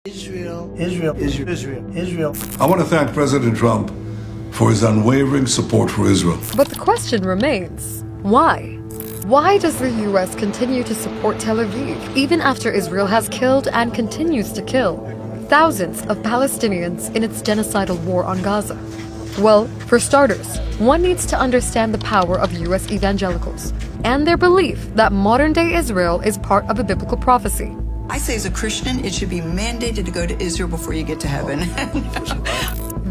Israel, Israel, Israel, Israel, Israel. I want to thank President Trump for his unwavering support for Israel. But the question remains, why? Why does the US continue to support Tel Aviv, even after Israel has killed and continues to kill thousands of Palestinians in its genocidal war on Gaza? Well, for starters, one needs to understand the power of US evangelicals and their belief that modern-day Israel is part of a biblical prophecy. I say as a Christian, it should be mandated to go to Israel before you get to heaven.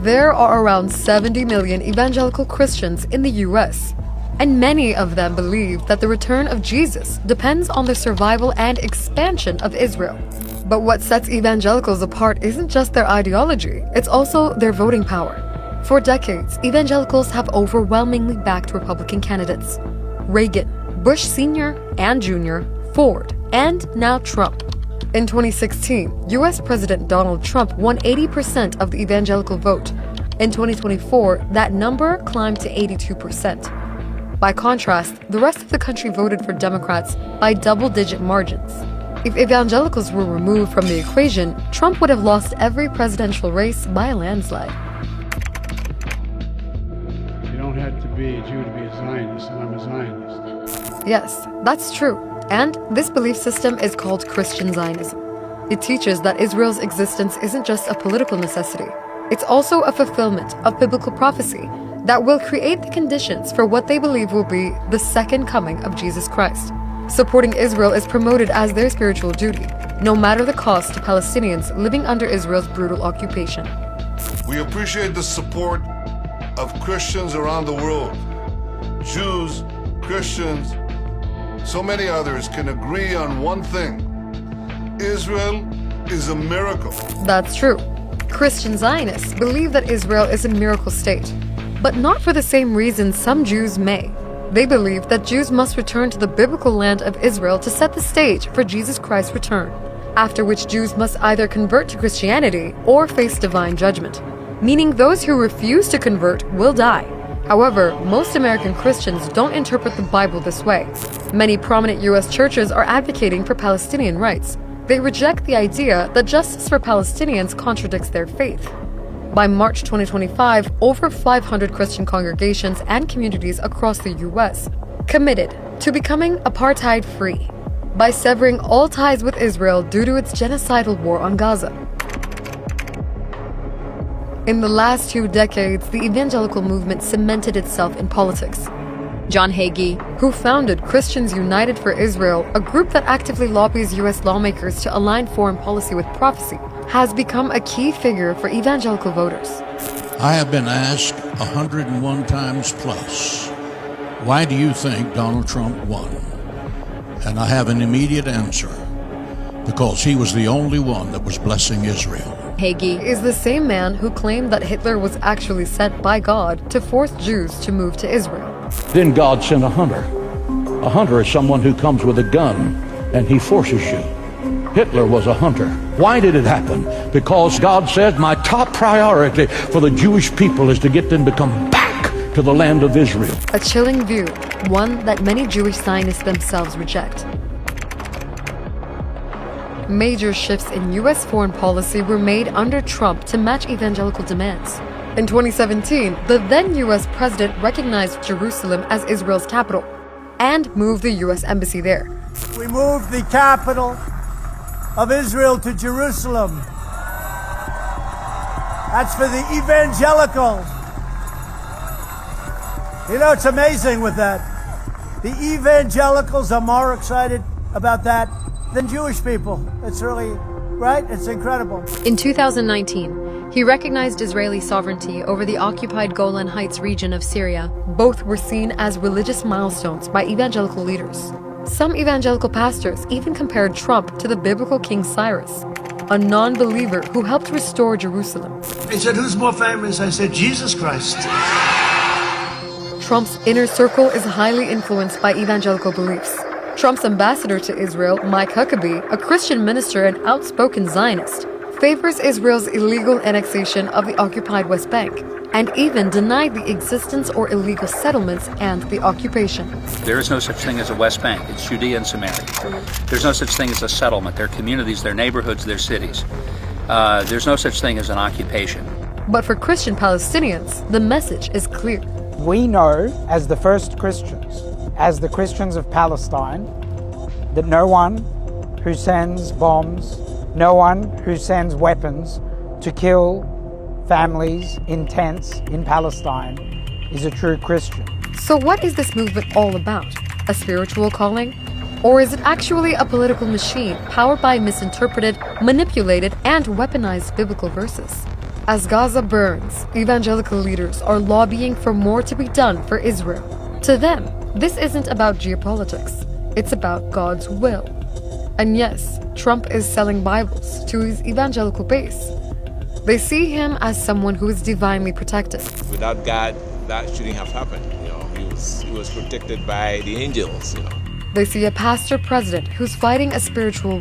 There are around 70 million evangelical Christians in the US, and many of them believe that the return of Jesus depends on the survival and expansion of Israel. But what sets evangelicals apart isn't just their ideology, it's also their voting power. For decades, evangelicals have overwhelmingly backed Republican candidates: Reagan, Bush Sr. and Jr., Ford, and now Trump. In 2016, US President Donald Trump won 80% of the evangelical vote. In 2024, that number climbed to 82%. By contrast, the rest of the country voted for Democrats by double-digit margins. If evangelicals were removed from the equation, Trump would have lost every presidential race by a landslide. You don't have to be a Jew to be a Zionist, and I'm a Zionist. Yes, that's true. And this belief system is called Christian Zionism. It teaches that Israel's existence isn't just a political necessity. It's also a fulfillment of biblical prophecy that will create the conditions for what they believe will be the second coming of Jesus Christ. Supporting Israel is promoted as their spiritual duty, no matter the cost to Palestinians living under Israel's brutal occupation. We appreciate the support of Christians around the world. Jews, Christians, so many others can agree on one thing: Israel is a miracle. That's true. Christian Zionists believe that Israel is a miracle state, but not for the same reason some Jews may. They believe that Jews must return to the biblical land of Israel to set the stage for Jesus Christ's return, after which Jews must either convert to Christianity or face divine judgment, meaning those who refuse to convert will die. However, most American Christians don't interpret the Bible this way. Many prominent U.S. churches are advocating for Palestinian rights. They reject the idea that justice for Palestinians contradicts their faith. By March 2025, over 500 Christian congregations and communities across the U.S. committed to becoming apartheid-free by severing all ties with Israel due to its genocidal war on Gaza. In the last 2 decades, the evangelical movement cemented itself in politics. John Hagee, who founded Christians United for Israel, a group that actively lobbies U.S. lawmakers to align foreign policy with prophecy, has become a key figure for evangelical voters. I have been asked 101 times plus, why do you think Donald Trump won? And I have an immediate answer: because he was the only one that was blessing Israel. Hagee is the same man who claimed that Hitler was actually sent by God to force Jews to move to Israel. Then God sent a hunter. A hunter is someone who comes with a gun and he forces you. Hitler was a hunter. Why did it happen? Because God said, my top priority for the Jewish people is to get them to come back to the land of Israel. A chilling view, one that many Jewish Zionists themselves reject. Major shifts in U.S. foreign policy were made under Trump to match evangelical demands. In 2017, the then U.S. president recognized Jerusalem as Israel's capital and moved the U.S. embassy there. We moved the capital of Israel to Jerusalem. That's for the evangelicals. You know, it's amazing with that. The evangelicals are more excited about that than Jewish people. It's really, right? It's incredible. In 2019, he recognized Israeli sovereignty over the occupied Golan Heights region of Syria. Both were seen as religious milestones by evangelical leaders. Some evangelical pastors even compared Trump to the biblical King Cyrus, a non-believer who helped restore Jerusalem. He said, who's more famous? I said, Jesus Christ. Trump's inner circle is highly influenced by evangelical beliefs. Trump's ambassador to Israel, Mike Huckabee, a Christian minister and outspoken Zionist, favors Israel's illegal annexation of the occupied West Bank and even denied the existence or illegal settlements and the occupation. There is no such thing as a West Bank. It's Judea and Samaria. There's no such thing as a settlement. They're communities, they're neighborhoods, they're cities. There's no such thing as an occupation. But for Christian Palestinians, the message is clear. We know, as the first Christians, as the Christians of Palestine, that no one who sends bombs, no one who sends weapons to kill families in tents in Palestine is a true Christian. So what is this movement all about? A spiritual calling? Or is it actually a political machine powered by misinterpreted, manipulated, and weaponized biblical verses? As Gaza burns, evangelical leaders are lobbying for more to be done for Israel. To them, this isn't about geopolitics. It's about God's will. And yes, Trump is selling Bibles to his evangelical base. They see him as someone who is divinely protected. Without God, that shouldn't have happened. He was protected by the angels. They see a pastor president who's fighting a spiritual